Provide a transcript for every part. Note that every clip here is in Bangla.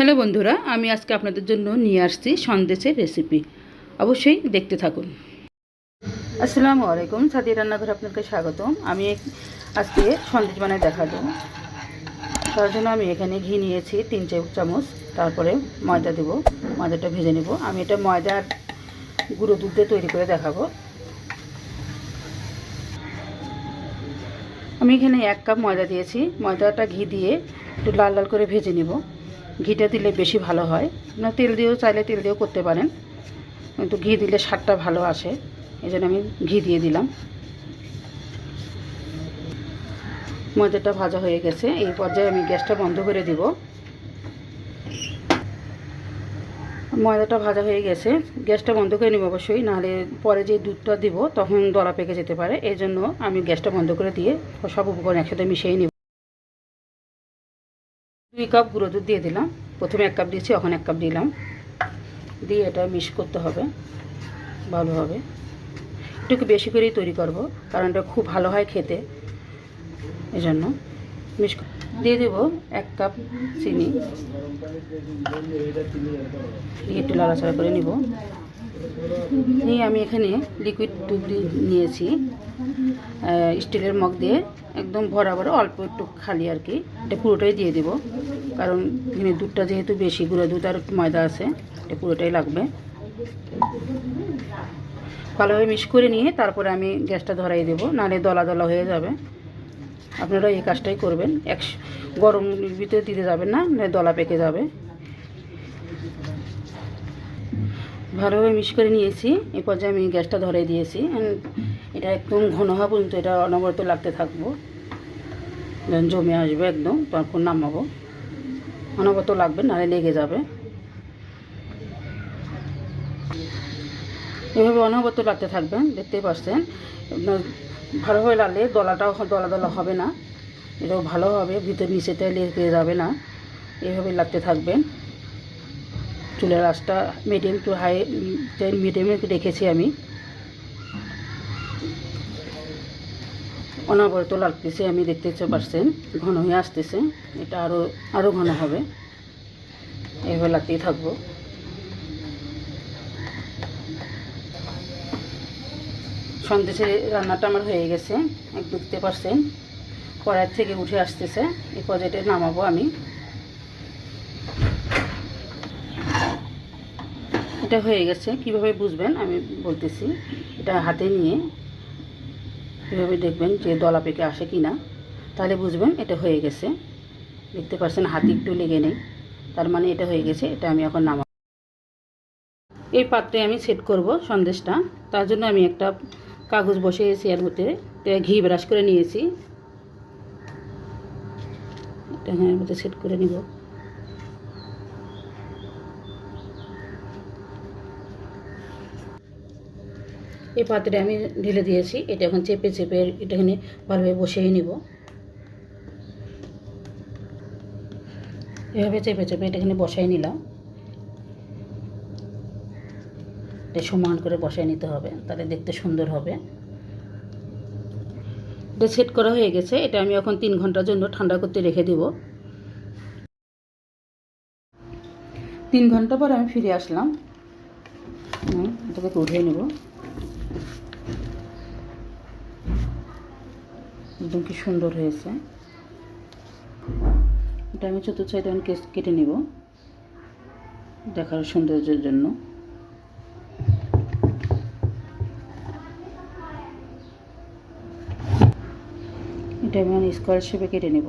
হ্যালো বন্ধুরা, আমি আজকে আপনাদের জন্য নিয়ে আসছি সন্দেশের রেসিপি। অবশ্যই দেখতে থাকুন। আসসালামু আলাইকুম, সাদিয়া রান্নাঘরে আপনাকে স্বাগতম। আমি আজকে সন্দেশ বানায় দেখাবো। তার জন্য আমি এখানে ঘি নিয়েছি 3 চামচ। তারপরে ময়দা দেব, ময়দাটা ভেজে নেব। আমি এটা ময়দা আর গুঁড়ো দুধ দিয়ে তৈরি করে দেখাবো। আমি এখানে 1 কাপ ময়দা দিয়েছি। ময়দাটা ঘি দিয়ে একটু লাল লাল করে ভেজে নেব। ঘিটা দিলে বেশি ভালো হয়। আপনারা তেল দিয়েও চাইলে তেল দিয়েও করতে পারেন, কিন্তু ঘি দিলে স্বাদটা ভালো আসে। এই জন্য আমি ঘি দিয়ে দিলাম। ময়দাটা ভাজা হয়ে গেছে। এই পর্যায়ে আমি গ্যাসটা বন্ধ করে দিব। ময়দাটা ভাজা হয়ে গেছে, গ্যাসটা বন্ধ করে নেব অবশ্যই, নাহলে পরে যে দুধটা দিব তখন দলা পেকে যেতে পারে। এই জন্য আমি গ্যাসটা বন্ধ করে দিয়ে সব উপকরণ একসাথে মিশিয়ে নেব। 2 কাপ গুঁড়ো দুধ দিয়ে দিলাম। প্রথমে 1 কাপ দিয়েছি, এখন 1 কাপ দিলাম। দিয়ে এটা মিক্স করতে হবে ভালোভাবে। একটু বেশি করেই তৈরি করব, কারণ এটা খুব ভালো হয় খেতে। এই জন্য মিক্স দিয়ে দেব 1 কাপ চিনি। দিয়ে একটু লাড়াচাড়া করে নিব। নিয়ে আমি এখানে লিকুইড দুধ নিয়েছি স্টিলের মগ দিয়ে, একদম ভরা ভরা, অল্প একটু খালি আর কি। এটা পুরোটাই দিয়ে দেব, কারণ এখানে দুধটা যেহেতু বেশি, গুঁড়ো দুধ আর ময়দা আছে, এটা পুরোটাই লাগবে। ভালোভাবে মিক্স করে নিয়ে তারপরে আমি গ্যাসটা ধরাই দেবো, নাহলে দলা দলা হয়ে যাবে। আপনারা এই কাজটাই করবেন, গরম ভিতরে দিতে যাবেন না, নাহলে দলা পেকে যাবে। ভালোভাবে মিক্স করে নিয়েছি। এই পর্যায়ে আমি গ্যাসটা ধরাই দিয়েছি। এটা একদম ঘন হওয়া পর্যন্ত এটা অনবরত লাগতে থাকবো, জমে আসবে একদম, তখন নামাবো। অনবরত লাগবে, নাহলে লেগে যাবে। এভাবে অনবরত লাগতে থাকবেন, দেখতেই পাচ্ছেন। ভালোভাবে লাগলে দলাটাও দলা দলা হবে না, এটাও ভালো হবে, ভিতর নিচেতে লেগে যাবে না। এভাবে লাগতে থাকবেন। চুলের আঁচটা মিডিয়াম টু হাই, মিডিয়ামে রেখেছি আমি। অনবরত লাগতেছে, আমি দেখতে পাচ্ছেন ঘন হয়ে আসতেছে। এটা আরও ঘন হবে। এভাবে লাগতেই থাকবো। সন্দেশের রান্নাটা আমার হয়ে গেছে, দেখতে পাচ্ছেন কড়াই থেকে উঠে আসতেছে। এই পর্যায়ে নামাবো আমি। এটা হয়ে গেছে। কিভাবে বুঝবেন আমি বলতেছি। এটা হাতে নিয়ে এভাবে দেখবেন যে দলা পেকে আসে কি না, তাহলে বুঝবেন এটা হয়ে গেছে। দেখতে পাচ্ছেন হাতে একটু লেগে নেই, তার মানে এটা হয়ে গেছে। এটা আমি এখন নামাবো। এই পাত্রে আমি সেট করব সন্দেশটা। তার জন্য আমি একটা কাগজ বসিয়েছি, এর মধ্যে ঘি ব্রাশ করে নিয়েছি। এটা এর মধ্যে সেট করে নিব। এই পাত্রে আমি ঢেলে দিয়েছি। এটা এখন চেপে চেপে এটা এখানে ভালোভাবে বসিয়ে নিব। এভাবে চেপে চেপে এটা এখানে বসাই নিলাম। এটা সমান করে বসাই নিতে হবে, তাহলে দেখতে সুন্দর হবে। এটা সেট করা হয়ে গেছে। এটা আমি এখন 3 ঘন্টার জন্য ঠান্ডা করতে রেখে দেব। 3 ঘন্টা পর আমি ফিরে আসলাম। এটাকে উঠিয়ে নেব। একদম কি সুন্দর হয়েছে। এটা আমি চতুর্থ সাইডে কেটে নেব দেখার সৌন্দর্যের জন্য। এটা আমি স্কোয়ার শেপে কেটে নেব।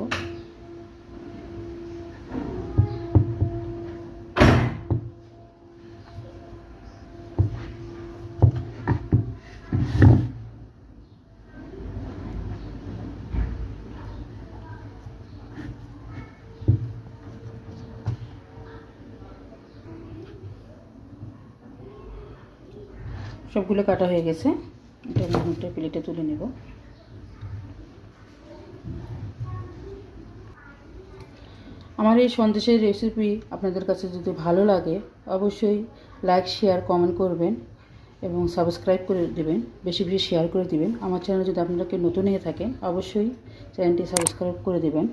সবগুলো কাটা হয়ে গেছে। এটা আমি একটা প্লেটে তুলে নেব। আমার এই সন্দেশের রেসিপি আপনাদের কাছে যদি ভালো লাগে, অবশ্যই লাইক, শেয়ার, কমেন্ট করবেন এবং সাবস্ক্রাইব করে দেবেন। বেশি বেশি শেয়ার করে দিবেন। আমার চ্যানেল যদি আপনারা কেউ নতুন হয়ে থাকেন, অবশ্যই চ্যানেলটি সাবস্ক্রাইব করে দেবেন।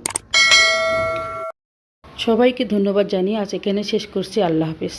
সবাইকে ধন্যবাদ জানিয়ে আজ এখানে শেষ করছি। আল্লাহ হাফেজ।